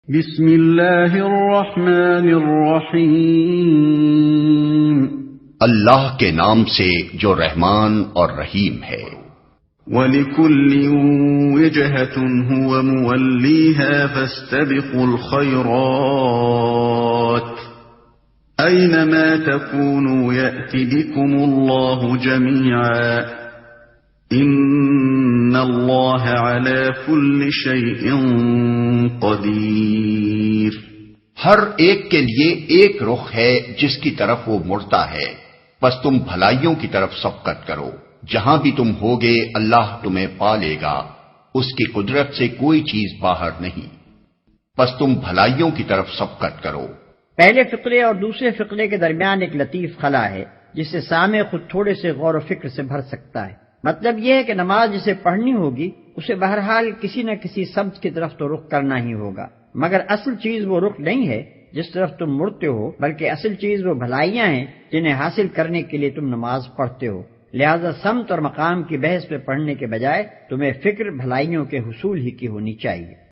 بسم اللہ الرحمن الرحیم، اللہ کے نام سے جو رحمان اور رحیم ہے۔ وَلِكُلٍّ وِجْهَةٌ هُوَ مُوَلِّيهَا فَاسْتَبِقُوا الْخَيْرَاتِ أَيْنَمَا تَكُونُوا يَأْتِ بِكُمُ اللَّهُ جَمِيعًا إِنَّ اللَّهَ عَلَى كُلِّ شَيْءٍ قَدِيرٌ۔ ہر ایک کے لیے ایک رخ ہے جس کی طرف وہ مڑتا ہے، بس تم بھلائیوں کی طرف سبقت کرو، جہاں بھی تم ہوگے اللہ تمہیں پا لے گا، اس کی قدرت سے کوئی چیز باہر نہیں، بس تم بھلائیوں کی طرف سبقت کرو۔ پہلے فقرے اور دوسرے فقرے کے درمیان ایک لطیف خلا ہے جسے سامع خود تھوڑے سے غور و فکر سے بھر سکتا ہے۔ مطلب یہ ہے کہ نماز جسے پڑھنی ہوگی اسے بہرحال کسی نہ کسی سمت کی طرف تو رخ کرنا ہی ہوگا، مگر اصل چیز وہ رخ نہیں ہے جس طرف تم مڑتے ہو، بلکہ اصل چیز وہ بھلائیاں ہیں جنہیں حاصل کرنے کے لیے تم نماز پڑھتے ہو۔ لہذا سمت اور مقام کی بحث پہ پڑھنے کے بجائے تمہیں فکر بھلائیوں کے حصول ہی کی ہونی چاہیے۔